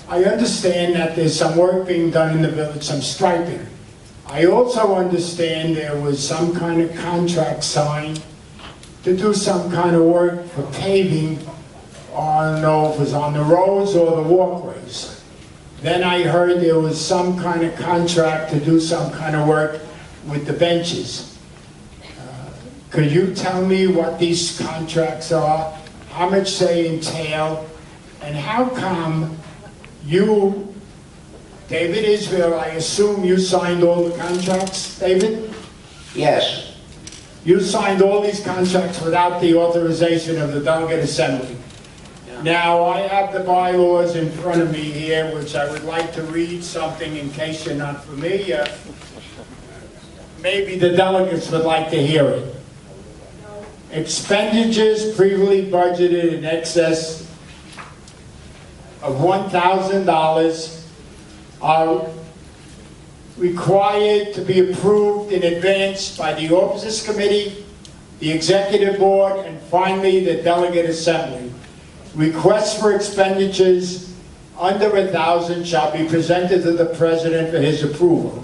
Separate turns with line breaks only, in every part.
I understand that there's some work being done in the village, some striping. I also understand there was some kind of contract signed to do some kind of work for paving, I don't know if it was on the roads or the walkways. Then I heard there was some kind of contract to do some kind of work with the benches. Could you tell me what these contracts are, how much they entail, and how come you, David Israel, I assume you signed all the contracts, David?
Yes.
You signed all these contracts without the authorization of the Delegate Assembly. Yeah. Now, I have the bylaws in front of me here, which I would like to read something in case you're not familiar. Maybe the delegates would like to hear it. Expenditures previously budgeted in excess of $1,000 are required to be approved in advance by the Officers Committee, the Executive Board, and finally the Delegate Assembly. Requests for expenditures under $1,000 shall be presented to the President for his approval.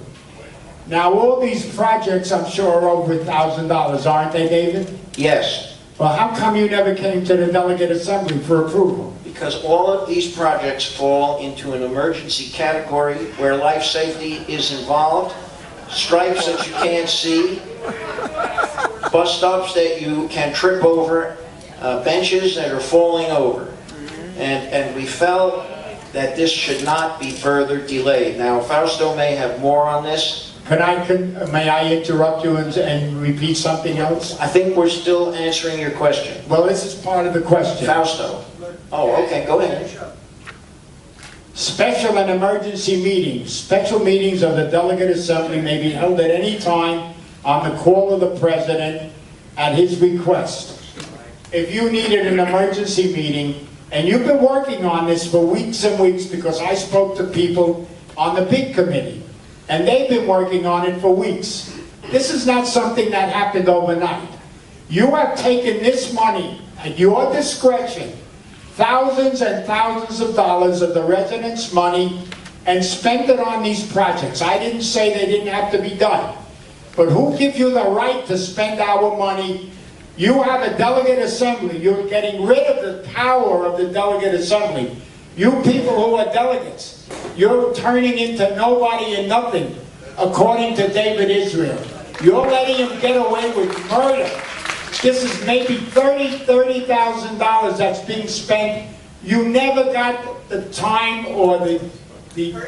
Now, all these projects, I'm sure, are over $1,000, aren't they, David?
Yes.
Well, how come you never came to the Delegate Assembly for approval?
Because all of these projects fall into an emergency category where life safety is involved, stripes that you can't see, bus stops that you can trip over, benches that are falling over. And we felt that this should not be further delayed. Now, Fausto may have more on this.
May I interrupt you and repeat something else?
I think we're still answering your question.
Well, this is part of the question.
Fausto. Oh, okay, go ahead.
Special and emergency meetings. Special meetings of the Delegate Assembly may be held at any time on the call of the President at his request. If you needed an emergency meeting, and you've been working on this for weeks and weeks because I spoke to people on the big committee, and they've been working on it for weeks. This is not something that happened overnight. You have taken this money at your discretion, thousands and thousands of dollars of the residents' money, and spent it on these projects. I didn't say they didn't have to be done. But who gives you the right to spend our money? You have a Delegate Assembly. You're getting rid of the power of the Delegate Assembly. You people who are delegates, you're turning into nobody and nothing, according to David Israel. You're letting him get away with murder. This is maybe $30,000 that's being spent. You never got the time or the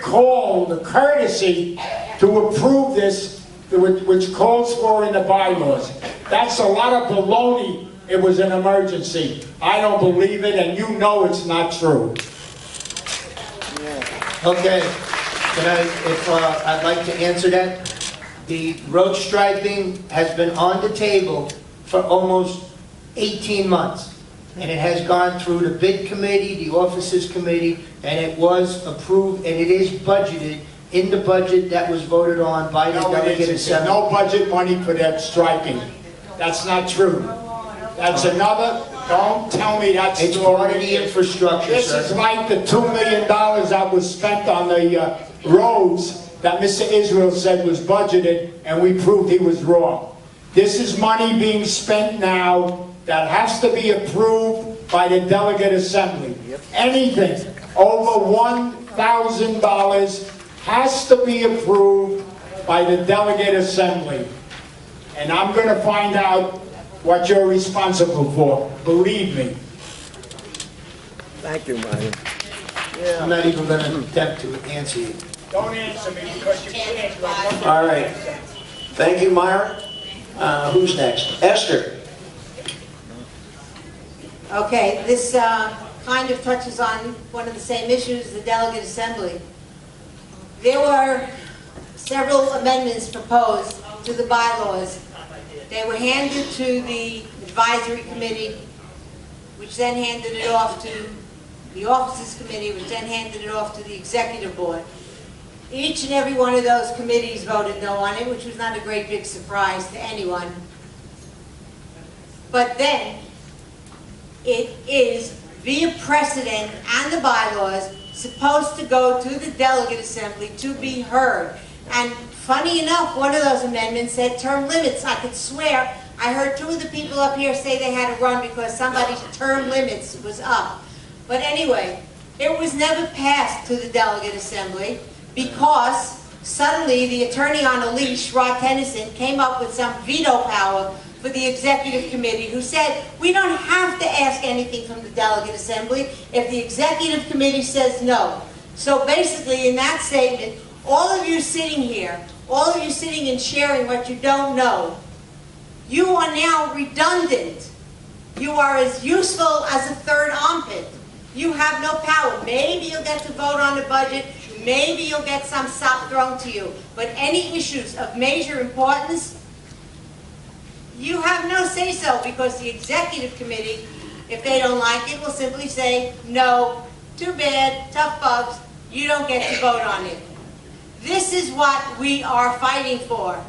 call, the courtesy to approve this, which calls for in the bylaws. That's a lot of baloney. It was an emergency. I don't believe it, and you know it's not true.
Okay, I'd like to answer that. The road striping has been on the table for almost 18 months. And it has gone through the bid committee, the officers committee, and it was approved, and it is budgeted in the budget that was voted on by the Delegate Assembly.
No budget money for that striping. That's not true. That's another, don't tell me that's
It's part of the infrastructure,
This
sir.
is like the $2 million that was spent on the roads that Mr. Israel said was budgeted, and we proved he was wrong. This is money being spent now that has to be approved by the Delegate Assembly. Anything over $1,000 has to be approved by the Delegate Assembly. And I'm going to find out what you're responsible for. Believe me.
Thank you, Mario.
I'm not even going to attempt to answer you.
Don't answer me because you can't.
All right. Thank you, Myra. Who's next? Esther.
Okay, this kind of touches on one of the same issues, the Delegate Assembly. There were several amendments proposed to the bylaws. They were handed to the Advisory Committee, which then handed it off to the Officers Committee, which then handed it off to the Executive Board. Each and every one of those committees voted no on it, which was not a great big surprise to anyone. But then, it is via precedent and the bylaws supposed to go to the delegate assembly to be heard. And funny enough, one of those amendments said term limits. I could swear I heard two of the people up here say they had to run because somebody's term limits was up. But anyway, it was never passed to the delegate assembly because suddenly the attorney on a leash, Rod Tennyson, came up with some veto power for the executive committee, who said, we don't have to ask anything from the delegate assembly if the executive committee says no. So basically, in that statement, all of you sitting here, all of you sitting and sharing what you don't know, you are now redundant. You are as useful as a third armpit. You have no power. Maybe you'll get to vote on the budget. Maybe you'll get some sop thrown to you. But any issues of major importance, you have no say-so, because the executive committee, if they don't like it, will simply say, no, too bad, tough bugs, you don't get to vote on it. This is what we are fighting for.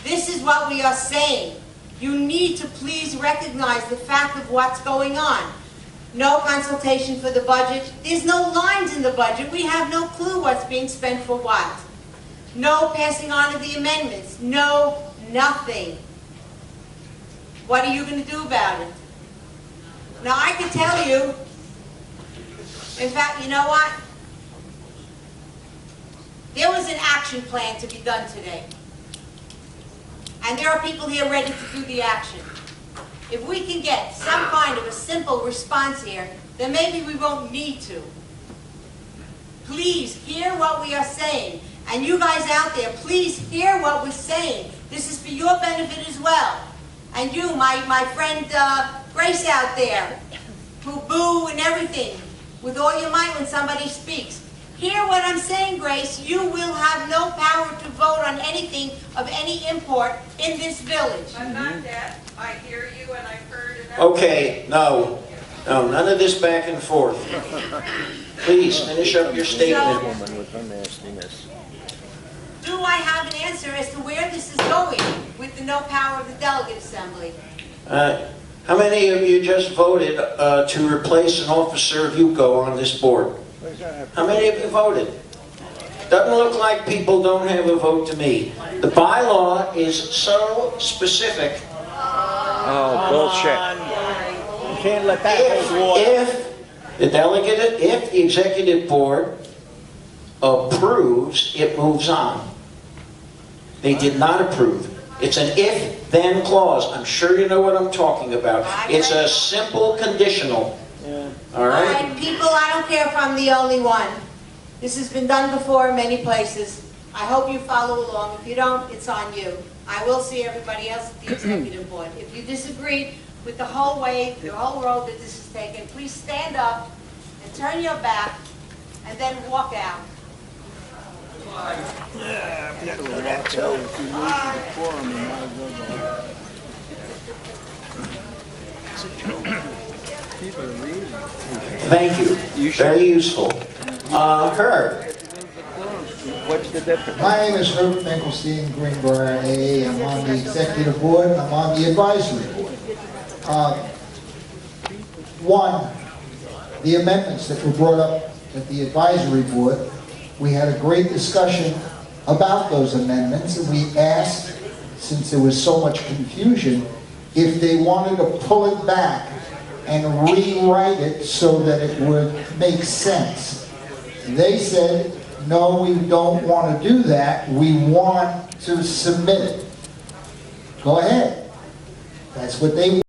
This is what we are saying. You need to please recognize the fact of what's going on. No consultation for the budget. There's no lines in the budget. We have no clue what's being spent for what. No passing on of the amendments. No, nothing. What are you going to do about it? Now, I can tell you, in fact, you know what? There was an action plan to be done today. And there are people here ready to do the action. If we can get some kind of a simple response here, then maybe we won't need to. Please hear what we are saying. And you guys out there, please hear what we're saying. This is for your benefit as well. And you, my friend Grace out there, who boo and everything, with all your might when somebody speaks. Hear what I'm saying, Grace. You will have no power to vote on anything of any import in this village.
I'm not deaf. I hear you and I've heard enough.
Okay, no, none of this back and forth. Please, finish up your statement.
Do I have an answer as to where this is going with the no power of the delegate assembly?
How many of you just voted to replace an officer of UCO on this board? How many of you voted? Doesn't look like people don't have a vote to me. The bylaw is so specific.
Oh, bullshit. You can't let that hold water.
If the executive board approves, it moves on. They did not approve. It's an if-then clause. I'm sure you know what I'm talking about. It's a simple conditional. All right?
People, I don't care if I'm the only one. This has been done before in many places. I hope you follow along. If you don't, it's on you. I will see everybody else at the executive board. If you disagree with the whole way, the whole road that this is taken, please stand up and turn your back and then walk out.
Thank you. Very useful. Herb.
What's the difference?
My name is Herb Finkelstein, Greenbrier AA. I'm on the executive board. I'm on the advisory board. One, the amendments that were brought up at the advisory board, we had a great discussion about those amendments, and we asked, since there was so much confusion, if they wanted to pull it back and rewrite it so that it would make sense. They said, no, we don't want to do that. We want to submit it. Go ahead. That's what they